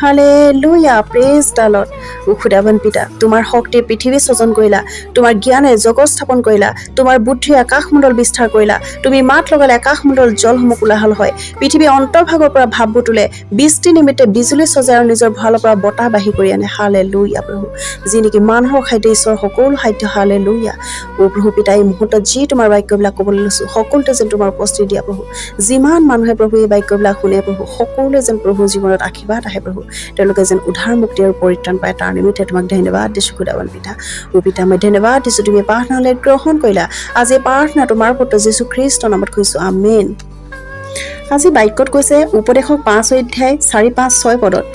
Hallelujah, praise the Lord. উখুদাবন পিতা, তোমাৰ শক্তিয়ে পৃথিৱী স্বজন কৰিলা, তোমাৰ জ্ঞানে জগত স্থাপন কৰিলা, তোমাৰ বুদ্ধিয়ে আকাশমণ্ডল বিস্তাৰ কৰিলা। তুমি মাত লগালে আকাশমণ্ডল জলসমূহ কোলাহল হয়। পৃথিৱীৰ অন্তৰ্ভাগৰ পৰা ভাৱবোৰ তোলে, বৃষ্টি নিমিত্তে বিজুলী সজাই আৰু নিজৰ ভঁৰালৰ পৰা বতাহ বাঢ়ি কৰি আনে। হালেলুয়া প্ৰভু, যি নেকি মানুহৰ খাদ্য ঈশ্বৰ সকলো খাদ্য। হালেলুয়া অ প্ৰভু পিতা, এই মুহূৰ্তত যি তোমাৰ বাক্যবিলাক ক'বলৈ লৈছোঁ, সকলোতে যেন তোমাৰ উপস্থিতি দিয়া প্ৰভু। যিমান মানুহে প্ৰভু এই বাক্যবিলাক শুনে প্ৰভু, সকলোৱে যেন প্ৰভু জীৱনত আশীৰ্বাদ আহে প্ৰভু, তেওঁলোকে যেন উদ্ধাৰ মুক্তি আৰু পৰিত্ৰাণ পায়। তাৰ নিমিত্তে তোমাক ধন্যবাদ দিছোঁ খুদাবন পিতা। অ পিতা, মই ধন্যবাদ দিছোঁ, তুমি প্ৰাৰ্থনালৈ গ্ৰহণ কৰিলা। আজি প্ৰাৰ্থনা তোমাৰ পুত্ৰ যীশু খ্ৰীষ্টৰ নামত কৈছোঁ, আমেন। আজি বাক্যত কৈছে, উপদেশক 5 অধ্যায় 4-5-6 পদত,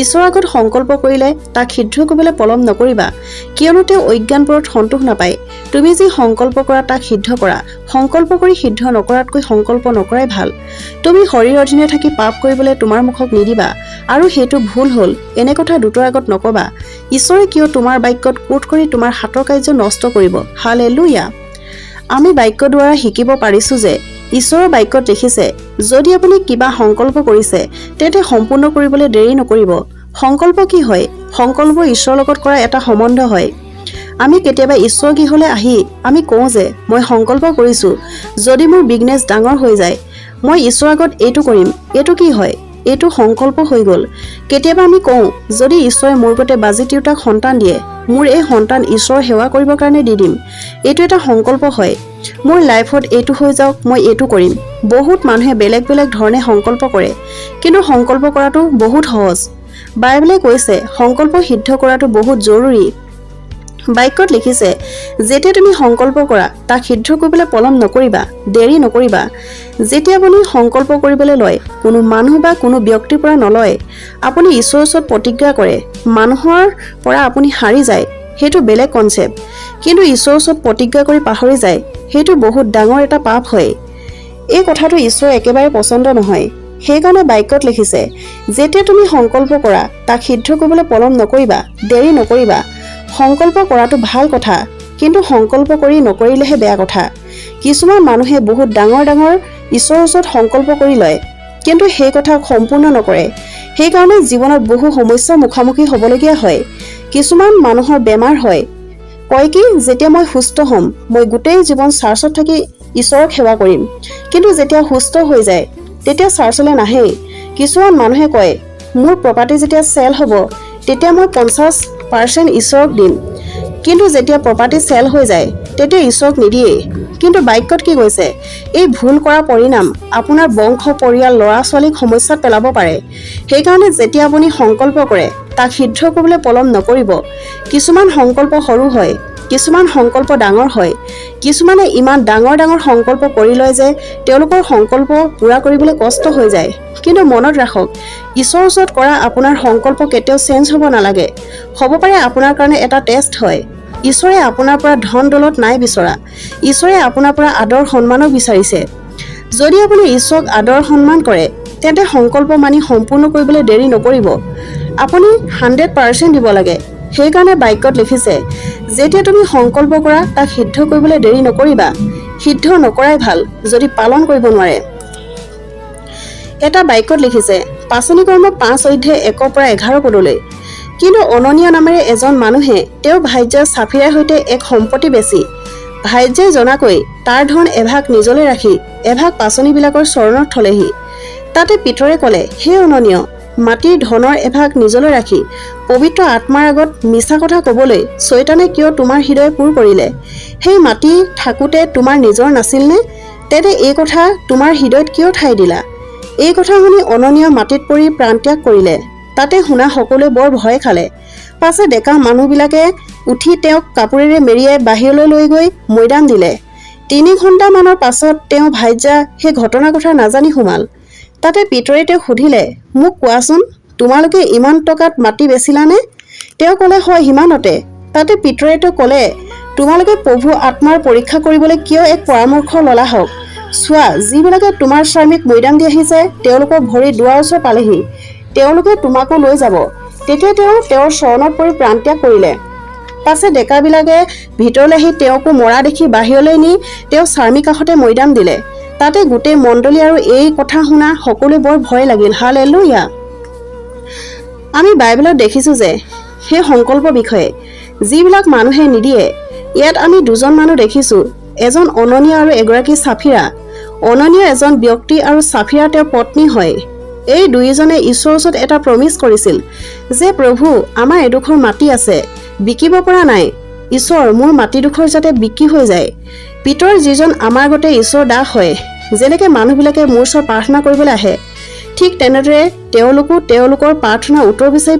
ঈশ্বৰৰ আগত সংকল্প কৰিলে তাক সিদ্ধ কৰিবলৈ পলম নকৰিবা, কিয়নো তেওঁ অজ্ঞানবোৰত সন্তোষ নাপায়। তুমি যি সংকল্প কৰা তাক সিদ্ধ কৰা। সংকল্প কৰি সিদ্ধ নকৰাতকৈ সংকল্প নকৰাই ভাল। তুমি শৰীৰ অধীনে থাকি পাপ কৰিবলৈ তোমাৰ মুখক নিদিবা, আৰু সেইটো ভুল হ'ল, এনে কথা দূতৰ আগত নকবা। ঈশ্বৰে কিয় তোমাৰ বাক্যত কোট কৰি তোমাৰ হাতৰ কাৰ্য নষ্ট কৰিব। হালেলুয়া। আমি বাক্য দ্বাৰা শিকিব পাৰিছোঁ যে ঈশ্বৰৰ বাক্যত লিখিছে, যদি আপুনি কিবা সংকল্প কৰিছে তেন্তে সম্পূৰ্ণ কৰিবলৈ দেৰি নকৰিব। সংকল্প কি হয়? সংকল্প ঈশ্বৰৰ লগত কৰা এটা সম্বন্ধ হয়। আমি কেতিয়াবা ঈশ্বৰ গৃহলৈ আহি আমি কওঁ যে মই সংকল্প কৰিছোঁ, যদি মোৰ বিজনেছ ডাঙৰ হৈ যায় মই ঈশ্বৰৰ আগত এইটো কৰিম। এইটো কি হয়? এইটো সংকল্প হৈ গ'ল। কেতিয়াবা আমি কওঁ, যদি ঈশ্বৰে মোৰ গোটে বাজি তিৰোতাক সন্তান দিয়ে, মোৰ এই সন্তান ঈশ্বৰৰ সেৱা কৰিবৰ কাৰণে দি দিম। এইটো এটা সংকল্প হয়। মোৰ লাইফত এইটো হৈ যাওক, মই এইটো কৰিম। বহুত মানুহে বেলেগ বেলেগ ধৰণে সংকল্প কৰে, কিন্তু সংকল্প কৰাটো বহুত সহজ। বাইবেলে কৈছে সংকল্প সিদ্ধ কৰাটো বহুত জৰুৰী। বাক্যত লিখিছে, যেতিয়া তুমি সংকল্প কৰা তাক সিদ্ধ কৰিবলৈ পলম নকৰিবা, দেৰি নকৰিবা। যেতিয়া আপুনি সংকল্প কৰিবলৈ লয়, কোনো মানুহ বা কোনো ব্যক্তিৰ পৰা নলয়। আপুনি ঈশ্বৰৰ ওচৰত প্ৰতিজ্ঞা কৰে, মানুহৰ পৰা আপুনি হাৰি যায়, সেইটো বেলেগ কনচেপ্ট। কিন্তু ঈশ্বৰৰ ওচৰত প্ৰতিজ্ঞা কৰি পাহৰি যায়, সেইটো বহুত ডাঙৰ এটা পাপ হয়। এই কথাটো ঈশ্বৰৰ একেবাৰে পচন্দ নহয়। সেইকাৰণে বাক্যত লিখিছে, যেতিয়া তুমি সংকল্প কৰা তাক সিদ্ধ কৰিবলৈ পলম নকৰিবা, দেৰি নকৰিবা। সংকল্প কৰাটো ভাল কথা, কিন্তু সংকল্প কৰি নকৰিলেহে বেয়া কথা। কিছুমান মানুহে বহুত ডাঙৰ ডাঙৰ ঈশ্বৰৰ ওচৰত সংকল্প কৰি লয়, কিন্তু সেই কথা সম্পূৰ্ণ নকৰে। সেইকাৰণে জীৱনত বহু সমস্যাৰ মুখামুখি হ'বলগীয়া হয়। কিছুমান মানুহৰ বেমাৰ হয়, কয় কি, যেতিয়া মই সুস্থ হ'ম মই গোটেই জীৱন চাৰ্চত থাকি ঈশ্বৰক সেৱা কৰিম। কিন্তু যেতিয়া সুস্থ হৈ যায় তেতিয়া চাৰ্চলৈ নাহেই। কিছুমান মানুহে কয়, মোৰ প্ৰপাৰ্টি যেতিয়া চেল হ'ব তেতিয়া মই 50% ঈশ্বৰক দিম। কিন্তু যেতিয়া প্ৰপাৰ্টি চেল হৈ যায় তেতিয়া ঈশ্বৰক নিদিয়েই। কিন্তু বাক্যত কি কৈছে? এই ভুল কৰা পৰিণাম আপোনাৰ বংশ পৰিয়াল ল'ৰা ছোৱালীক সমস্যাত পেলাব পাৰে। সেইকাৰণে যেতিয়া আপুনি সংকল্প কৰে তাক সিদ্ধ কৰিবলৈ পলম নকৰিব। কিছুমান সংকল্প সৰু হয়, কিছুমান সংকল্প ডাঙৰ হয়। কিছুমানে ইমান ডাঙৰ ডাঙৰ সংকল্প কৰি লয় যে তেওঁলোকৰ সংকল্প পূৰা কৰিবলৈ কষ্ট হৈ যায়। কিন্তু মনত ৰাখক, ঈশ্বৰৰ ওচৰত কৰা আপোনাৰ সংকল্প কেতিয়াও চেঞ্জ হ'ব নালাগে। হ'ব পাৰে আপোনাৰ কাৰণে এটা টেষ্ট হয়। ঈশ্বৰে আপোনাৰ পৰা ধন দৌলত নাই বিচৰা, ঈশ্বৰে আপোনাৰ পৰা আদৰ সন্মানো বিচাৰিছে। যদি আপুনি ঈশ্বৰক আদৰ সন্মান কৰে তেন্তে সংকল্প মানি সম্পূৰ্ণ কৰিবলৈ দেৰি নকৰিব। আপুনি 100% দিব লাগে। সেইকাৰণে বাক্যত লিখিছে, যেতিয়া তুমি সংকল্প কৰা তাক সিদ্ধ কৰিবলৈ দেৰি নকৰিবা। সিদ্ধ নকৰাই ভাল যদি পালন কৰিব নোৱাৰে। এটা বাক্যত লিখিছে, পাচনি কৰ্ম 5 অধ্যায় 1-11 পদলৈ, কিন্তু অননীয় নামেৰে এজন মানুহে তেওঁৰ ভাৰ্য ছাফিৰাৰ সৈতে এক সম্পত্তি বেচি ভাৰ্যাই জনাকৈ তাৰ ধন এভাগ নিজলৈ ৰাখি এভাগ পাচনিবিলাকৰ চৰণত থলেহি। তাতে পিতৰে ক'লে, হে অননীয়, মাটিৰ ধনৰ এভাগ নিজলৈ ৰাখি পবিত্ৰ আত্মাৰ আগত মিছা কথা ক'বলৈ শয়তানে কিয় তোমাৰ হৃদয় পূৰ কৰিলে? সেই মাটি থাকোঁতে তোমাৰ নিজৰ নাছিলনে? তেন্তে এই কথা তোমাৰ হৃদয়ত কিয় ঠাই দিলা? এই কথা শুনি অননীয় মাটিত পৰি প্ৰাণত্যাগ কৰিলে। তাতে শুনা সকলোৱে বৰ ভয় খালে। পাছে ডেকা মানুহবিলাকে উঠি তেওঁক কাপোৰেৰে মেৰিয়াই বাহিৰলৈ লৈ গৈ মৈদাম দিলে। 3 ঘণ্টামানৰ পাছত তেওঁ ভাৰ্যা সেই ঘটনাৰ কথা নাজানি সোমাল। তাতে পিতৰে তেওঁক সুধিলে, মোক কোৱাচোন, তোমালোকে ইমান টকাত মাটি বেচিলানে? তেওঁ ক'লে, হয়, সিমানতে। তাতে পিতৰে তেওঁক ক'লে, তোমালোকে প্ৰভু আত্মাৰ পৰীক্ষা কৰিবলৈ কিয় এক পৰামৰ্শ ল'লা হওক। চোৱা, যিবিলাকে তোমাৰ স্বামীক মৈদাম দি আহিছে তেওঁলোকৰ ভৰি দুৱাৰ ওচৰ পালেহি, তেওঁলোকে তোমাকো লৈ যাব। তেতিয়া তেওঁ তেওঁৰ চৰণত পৰি প্ৰাণত্যাগ কৰিলে। পাছে ডেকাবিলাকে ভিতৰলৈ আহি তেওঁকো মৰা দেখি বাহিৰলৈ নি তেওঁ স্বামীৰ কাষতে মৈদাম দিলে। তাতে গোটেই মণ্ডলী আৰু এই কথা শুনা সকলোৱে বৰ ভয় লাগিল। হালেলুয়া। আমি বাইবেলত দেখিছোঁ যে সেই সংকল্প বিষয়ে যিবিলাক মানুহে নিদিয়ে। ইয়াত আমি দুজন মানুহ দেখিছোঁ, এজন অননীয়া আৰু এগৰাকী ছাফিৰা। অননীয়া এজন ব্যক্তি আৰু ছাফিৰা তেওঁৰ পত্নী হয়। এই দুয়োজনে ঈশ্বৰৰ ওচৰত এটা প্ৰমিছ কৰিছিল যে প্ৰভু, আমাৰ এডোখৰ মাটি আছে, বিকিব পৰা নাই। ঈশ্বৰ, মোৰ মাটিডোখৰ যাতে বিক্ৰী হৈ যায়। পিতৰ যিজন আমাৰ আগতে ঈশ্বৰৰ দাস হয়, যেনেকৈ মানুহবিলাকে মোৰ ওচৰত প্ৰাৰ্থনা কৰিবলৈ আহে, ঠিক তেনেদৰে তেওঁলোকো তেওঁলোকৰ প্ৰাৰ্থনা উত্তৰ বিচাৰি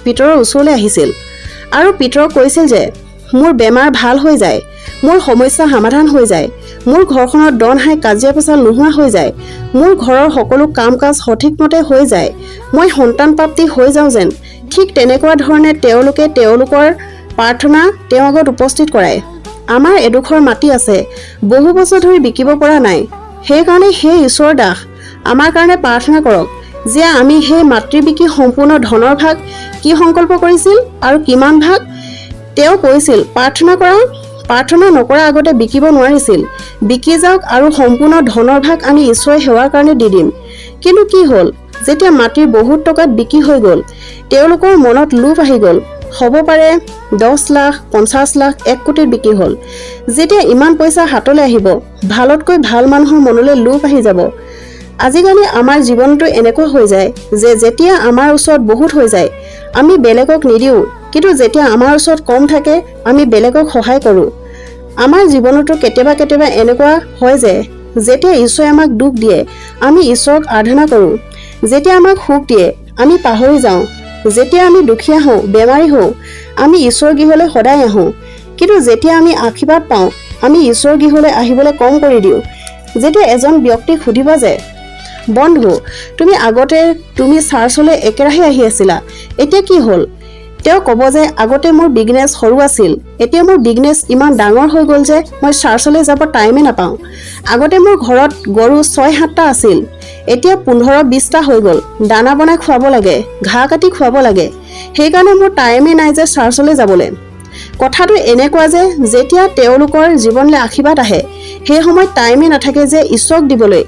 পিতৰৰ ওচৰলৈ আহিছিল আৰু পিতৰক কৈছিল যে মোৰ বেমাৰ ভাল হৈ যায়, মোৰ সমস্যা সমাধান হৈ যায়, মোৰ ঘৰখনত দন হাই কাজিয়া পেচাল নোহোৱা হৈ যায়, মোৰ ঘৰৰ সকলো কাম কাজ সঠিকমতে হৈ যায়, মই সন্তান প্ৰাপ্তি হৈ যাওঁ যেন। ঠিক তেনেকুৱা ধৰণে তেওঁলোকে তেওঁলোকৰ প্ৰাৰ্থনা তেওঁৰ আগত উপস্থিত কৰায়। আমাৰ এডোখৰ মাটি আছে, বহু বছৰ ধৰি বিকিব পৰা নাই। সেইকাৰণে সেই ঈশ্বৰৰ দাস আমাৰ কাৰণে প্ৰাৰ্থনা কৰক যে আমি সেই মাতৃ বিকি সম্পূৰ্ণ ধনৰ ভাগ কি সংকল্প কৰিছিল আৰু কিমান ভাগ তেওঁ কৈছিল প্ৰাৰ্থনা নকৰাৰ আগতে বিকিব নোৱাৰিছিল। বিকি যাওক আৰু সম্পূৰ্ণ ধনৰ ভাগ আমি ঈশ্বৰৰ সেৱাৰ কাৰণে দি দিম। কিন্তু কি হ'ল, যেতিয়া মাটিৰ বহুত টকাত বিক্ৰী হৈ গ'ল, তেওঁলোকৰ মনত লোভ আহি গ'ল। হ'ব পাৰে 10 লাখ, 50 লাখ, 1 কোটিত বিক্ৰী হ'ল। যেতিয়া ইমান পইচা হাতলৈ আহিব, ভালতকৈ ভাল মানুহৰ মনলৈ লোভ আহি যাব। আজিকালি আমাৰ জীৱনটো এনেকুৱা হৈ যায় যে যেতিয়া আমাৰ ওচৰত বহুত হৈ যায়, আমি বেলেগক নিদিওঁ, কিন্তু যেতিয়া আমাৰ ওচৰত কম থাকে, আমি বেলেগক সহায় কৰোঁ। আমাৰ জীৱনতো কেতিয়াবা কেতিয়াবা এনেকুৱা হয় যে যেতিয়া ঈশ্বৰে আমাক দুখ দিয়ে, আমি ঈশ্বৰক আৰাধনা কৰোঁ। যেতিয়া আমাক সুখ দিয়ে, আমি পাহৰি যাওঁ। যেতিয়া আমি দুখীয়া হওঁ, বেমাৰী হওঁ, আমি ঈশ্বৰৰ গৃহলৈ সদায় আহোঁ। কিন্তু যেতিয়া আমি আশীৰ্বাদ পাওঁ, আমি ঈশ্বৰৰ গৃহলৈ আহিবলৈ কম কৰি দিওঁ। যেতিয়া এজন ব্যক্তিক সুধিবা যে বন্ধু, তুমি আগতে চাৰ্চলৈ একেৰাহে আহি আছিলা, এতিয়া কি হ'ল? তেওঁ ক'ব যে আগতে মোৰ বিজনেছ সৰু আছিল, এতিয়া মোৰ বিজনেছ ইমান ডাঙৰ হৈ গ'ল যে মই চাৰ্চলৈ যাব টাইমে নাপাওঁ। আগতে মোৰ ঘৰত গৰু 6-7টা আছিল, এতিয়া 15-20টা হৈ গ'ল। দানা বনাই খুৱাব লাগে, ঘাঁহ কাটি খুৱাব লাগে, সেইকাৰণে মোৰ টাইমে নাই যে চাৰ্চলৈ যাবলৈ। কথাটো এনেকুৱা যে যেতিয়া তেওঁলোকৰ জীৱনলৈ আশীৰ্বাদ আহে, সেই সময়ত টাইমে নাথাকে যে ঈশ্বৰক দিবলৈ।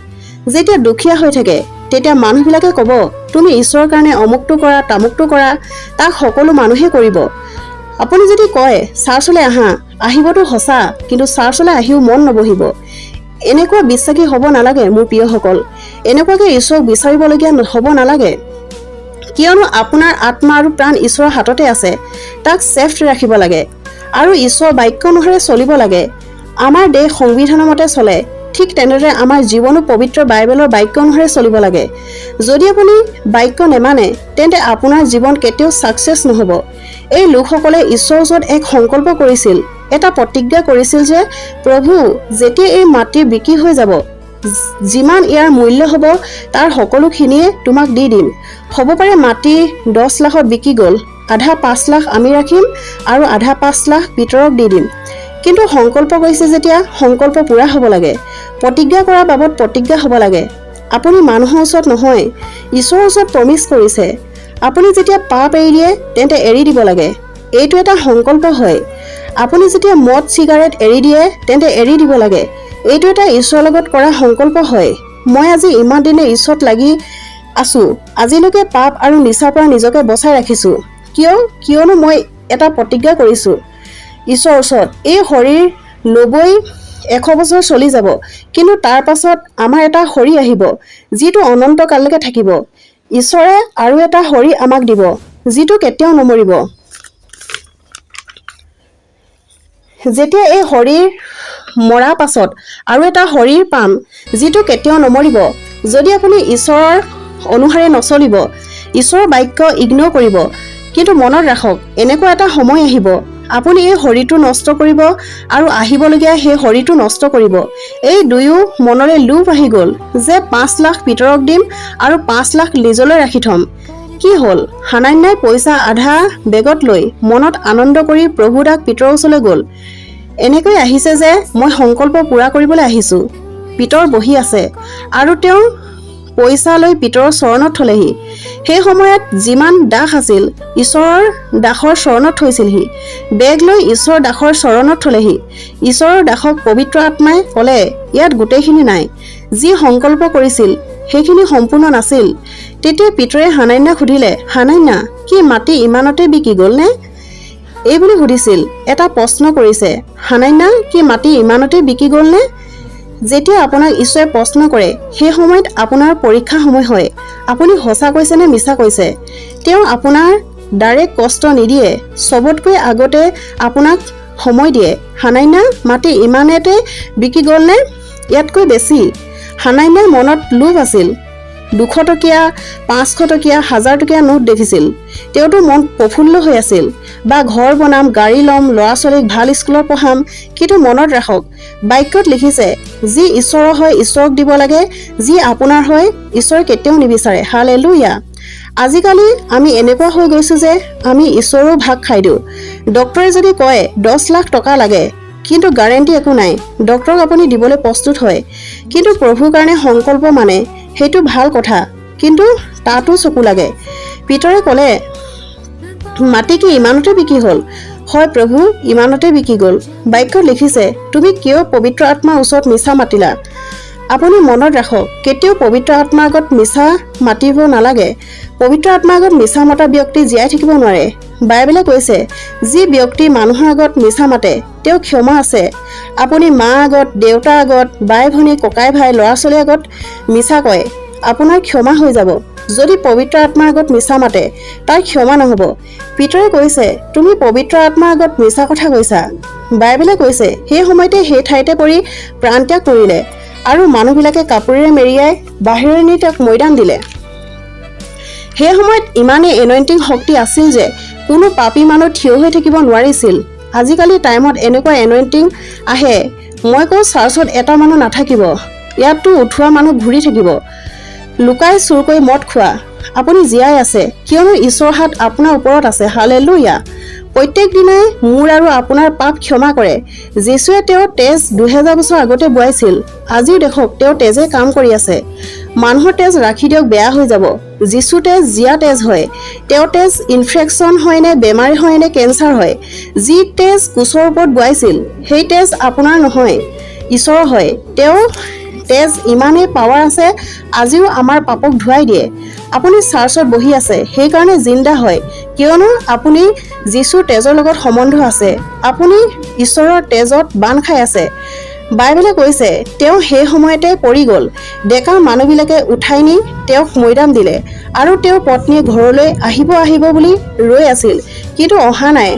যেতিয়া দুখীয়া হৈ থাকে, তেতিয়া মানুহবিলাকে ক'ব তুমি ঈশ্বৰৰ কাৰণে অমুকটো কৰা, তামুকটো কৰা, তাক সকলো মানুহে কৰিব। আপুনি যদি কয় চাৰ্চলৈ আহিবতো সঁচা, কিন্তু চাৰ্চলৈ আহিও মন নবহিব। এনেকুৱা বিশ্বাসী হ'ব নালাগে মোৰ প্ৰিয়সকল। এনেকুৱাকৈ ঈশ্বৰক বিচাৰিবলগীয়া হ'ব নালাগে, কিয়নো আপোনাৰ আত্মা আৰু প্ৰাণ ঈশ্বৰৰ হাততে আছে। তাক ছেফ ৰাখিব লাগে আৰু ঈশ্বৰৰ বাক্য অনুসাৰে চলিব লাগে। আমাৰ দেশ সংবিধানৰ মতে চলে, ঠিক তেনেদৰে আমাৰ জীৱনো পবিত্ৰ বাইবেলৰ বাক্য অনুসাৰে চলিব লাগে। যদি আপুনি বাক্য নেমানে, তেন্তে আপোনাৰ জীৱন কেতিয়াও ছাকচেছ নহ'ব। এই লোকসকলে ঈশ্বৰৰ ওচৰত এক সংকল্প কৰিছিল, এটা প্ৰতিজ্ঞা কৰিছিল যে প্ৰভু, যেতিয়া এই মাটি বিক্ৰী হৈ যাব, যিমান ইয়াৰ মূল্য হ'ব তাৰ সকলোখিনিয়ে তোমাক দি দিম। হ'ব পাৰে মাটি 10 লাখত বিক্ৰী গ'ল, আধা 5 লাখ আমি ৰাখিম আৰু আধা 5 লাখ পিতৰক দি দিম। কিন্তু সংকল্প কৰিছে যেতিয়া সংকল্প পূৰা হ'ব লাগে। প্ৰতিজ্ঞা কৰাৰ বাবদ প্ৰতিজ্ঞা হ'ব লাগে। আপুনি মানুহৰ ওচৰত নহয়, ঈশ্বৰৰ ওচৰত প্ৰমিছ কৰিছে। আপুনি যেতিয়া পাপ এৰি দিয়ে, তেন্তে এৰি দিব লাগে। এইটো এটা সংকল্প হয়। আপুনি যেতিয়া মদ চিগাৰেট এৰি দিয়ে, তেন্তে এৰি দিব লাগে। এইটো এটা ঈশ্বৰৰ লগত কৰা সংকল্প হয়। মই আজি ইমান দিনে ঈশ্বৰত লাগি আছোঁ, আজিলৈকে পাপ আৰু নিচাৰ পৰা নিজকে বচাই ৰাখিছোঁ। কিয়নো মই এটা প্ৰতিজ্ঞা কৰিছোঁ ঈশ্বৰৰ ওচৰত, এই শৰীৰ 90-100 বছৰ চলি যাব, কিন্তু তাৰ পাছত আমাৰ এটা শৰীৰ আহিব যিটো অনন্তকাললৈকে থাকিব। ঈশ্বৰে আৰু এটা শৰীৰ আমাক দিব যিটো কেতিয়াও নমৰিব। যেতিয়া এই শৰীৰ মৰাৰ পাছত আৰু এটা শৰীৰ পাম যিটো কেতিয়াও নমৰিব। যদি আপুনি ঈশ্বৰৰ অনুসাৰে নচলিব, ঈশ্বৰৰ বাক্য ইগন'ৰ কৰিব, কিন্তু মনত ৰাখক, এনেকুৱা এটা সময় আহিব আপুনি এই শৰীৰটো নষ্ট কৰিব আৰু আহিবলগীয়া সেই শৰীৰটো নষ্ট কৰিব। এই দুয়ো মনলৈ লোভ আহি গ'ল যে 5 লাখ পিতৰক দিম আৰু 5 লাখ নিজলৈ ৰাখি থ'ম। কি হ'ল? হানান্যাই পইচা আধা বেগত লৈ মনত আনন্দ কৰি প্ৰভু দাক পিতৰৰ ওচৰলৈ গ'ল। এনেকৈ আহিছে যে মই সংকল্প পূৰা কৰিবলৈ আহিছোঁ। পিতৰ বহি আছে আৰু তেওঁ পইচা লৈ পিতৰৰ চৰণত থলেহি। সেই সময়ত যিমান দাস আছিল, ঈশ্বৰৰ দাসৰ চৰণত থৈছিলহি। বেগ লৈ ঈশ্বৰৰ দাসৰ চৰণত থলেহি। ঈশ্বৰৰ দাসক পবিত্ৰ আত্মাই ক'লে, ইয়াত গোটেইখিনি নাই। যি সংকল্প কৰিছিল সেইখিনি সম্পূৰ্ণ নাছিল। তেতিয়া পিতৰে হানান্যাক সুধিলে, হানান্যা, কি মাটি ইমানতে বিকি গ'লনে? এইবুলি সুধিছিল। এটা প্ৰশ্ন কৰিছে, হানান্যা কি মাটি ইমানতে বিকি গ'লনে? যেতিয়া আপোনাক ঈশ্বৰে প্ৰশ্ন কৰে সেই সময়ত আপোনাৰ পৰীক্ষা সময় হয়। আপুনি সঁচা কৈছে নে মিছা কৈছে? তেওঁ আপোনাৰ ডাইৰেক্ট কষ্ট নিদিয়ে, চবতকৈ আগতে আপোনাক সময় দিয়ে। হানান্যা মাটি ইমানতে বিকি গ'লনে? ইয়াতকৈ বেছি। হানান্যাৰ মনত লোভ আছিল। 200 টকীয়া, 500 টকীয়া, 1000 টকীয়া নোট দেখিছিল। তেওঁতো মন প্ৰফুল্ল হৈ আছিল। বা ঘৰ বনাম, গাড়ী ল'ম, ল'ৰা ছোৱালীক ভাল স্কুলত পঢ়াম। কিন্তু মনত ৰাখক, বাক্যত লিখিছে, যি ঈশ্বৰৰ হয় ঈশ্বৰক দিব লাগে, যি আপোনাৰ হয় ঈশ্বৰে কেতিয়াও নিবিচাৰে। হালেলুয়া। আজিকালি আমি এনেকুৱা হৈ গৈছোঁ যে আমি ঈশ্বৰো ভাগ খাই দিওঁ। ডক্টৰে যদি কয় 10 লাখ টকা লাগে, কিন্তু গাৰেণ্টি একো নাই, ডক্টৰক আপুনি দিবলৈ প্ৰস্তুত হয়। কিন্তু প্ৰভুৰ কাৰণে সংকল্প মানে সেইটো ভাল কথা, কিন্তু তাতো চকু লাগে। পিতৰে ক'লে, মাটি কি ইমানতে বিকি হ'ল? হয় প্ৰভু, ইমানতে বিকি গ'ল। বাক্যত লিখিছে, তুমি কিয় পবিত্ৰ আত্মাৰ ওচৰত মিছা মাতিলা? আপুনি মনত ৰাখক, কেতিয়াও পবিত্ৰ আত্মাৰ আগত মিছা মাতিব নালাগে। পবিত্ৰ আত্মাৰ আগত মিছা মতা ব্যক্তি জীয়াই থাকিব নোৱাৰে। বাইবেলে কৈছে, যি ব্যক্তি মানুহৰ আগত মিছা মাতে তেওঁ ক্ষমা আছে। আপুনি মা আগত, দেউতাৰ আগত, বাই ভনী, ককাই ভাই, ল'ৰা ছোৱালীৰ আগত মিছা কয়, আপোনাৰ ক্ষমা হৈ যাব। যদি পবিত্ৰ আত্মাৰ আগত মিছা মাতে তাৰ ক্ষমা নহ'ব। পিতৰে কৈছে, তুমি পবিত্ৰ আত্মাৰ আগত মিছা কথা কৈছা। বাইবেলে কৈছে, সেই সময়তে সেই ঠাইতে পৰি প্ৰাণত্যাগ কৰিলে আৰু মানুহবিলাকে কাপোৰেৰে মেৰিয়াই বাহিৰলৈ নি তেওঁক মৈদান দিলে। সেই সময়ত ইমানেই এনইণ্টিং শক্তি আছিল যে কোনো পাপী মানুহ থিয় হৈ থাকিব নোৱাৰিছিল। আজিকালি টাইমত এনেকুৱা এনইণ্টিং আহে, মই কওঁ চাৰ্চত এটা মানুহ নাথাকিব, ইয়াততো উঠোৱা মানুহ ঘূৰি থাকিব। লুকাই চুৰ কৰি মদ খোৱা, আপুনি জীয়াই আছে কিয়নো ঈশ্বৰৰ হাত আপোনাৰ ওপৰত আছে। হালেলুয়া। প্ৰত্যেক দিনাই মোৰ আৰু আপোনাৰ পাপ ক্ষমা কৰে। যীশুৱে তেওঁৰ তেজ 2000 বছৰ আগতে বোৱাইছিল। আজিও দেখক তেওঁ তেজে কাম কৰি আছে। মানুহৰ তেজ ৰাখি দিয়ক, বেয়া হৈ যাব। যীশু তেজ জীয়া তেজ হয়। তেওঁৰ তেজ ইনফেকশ্যন হয় নে বেমাৰী হয় নে কেঞ্চাৰ হয়, যি তেজ কোচৰ ওপৰত বোৱাইছিল সেই তেজ আপোনাৰ নহয়, ঈশ্বৰৰ হয়। তেওঁ তেজ ইমানেই পাৱাৰ আছে, আজিও আমাৰ পাপক ধুৱাই দিয়ে। আপুনি চাৰ্চত বহি আছে সেইকাৰণে জিন্দা হয়, কিয়নো আপুনি যীশুৰ তেজৰ লগত সম্বন্ধ আছে। আপুনি ঈশ্বৰৰ তেজত বান্ধ খাই আছে। বাইবেলে কৈছে, তেওঁ সেই সময়তে পৰি গ'ল। ডেকা মানুহবিলাকে উঠাই নি তেওঁক মৈদান দিলে আৰু তেওঁৰ পত্নীয়ে ঘৰলৈ আহিব বুলি ৰৈ আছিল, কিন্তু অহা নাই।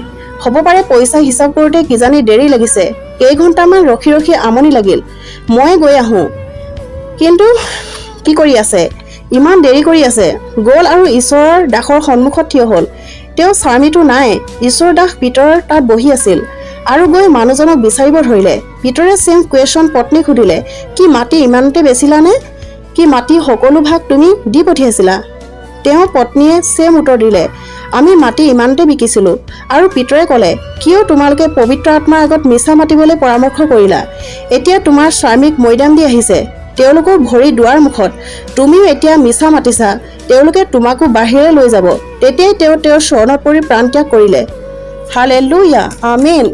হ'ব পাৰে পইচা হিচাপ কৰোঁতে কিজানি দেৰি লাগিছে। কেইঘণ্টামান ৰখি ৰখি আমনি লাগিল, মই গৈ আহোঁ। কিন্তু কি কৰি আছে? ইমান দেৰি কৰি আছে। গ'ল আৰু ঈশ্বৰৰ দাসৰ সন্মুখত থিয় হ'ল। তেওঁ স্বামীটো নাই। ঈশ্বৰৰ দাস পিতৰ তাত বহি আছিল আৰু গৈ মানুহজনক বিচাৰিব ধৰিলে। পিতৰে চেম কুৱেশ্যন পত্নীক সুধিলে, কি মাটি ইমানতে বেচিলানে? কি মাটি সকলো ভাগ তুমি দি পঠিয়াইছিলা? তেওঁৰ পত্নীয়ে চেম উত্তৰ দিলে, আমি মাটি ইমানতে বিকিছিলোঁ। আৰু পিতৰে ক'লে, কিয় তোমালোকে পবিত্ৰ আত্মাৰ আগত মিছা মাতিবলৈ পৰামৰ্শ কৰিলা? এতিয়া তোমাৰ স্বামীক মৈদান দি আহিছে, তেওঁলোকৰ ভৰি দুৱাৰ মুখত। তুমিও এতিয়া মিছা মাতিছা, তেওঁলোকে তোমাকো বাহিৰলৈ লৈ যাব। তেতিয়াই তেওঁ তেওঁৰ চৰণত পৰি প্ৰাণত্যাগ কৰিলে। হালেলুয়া, আমেন।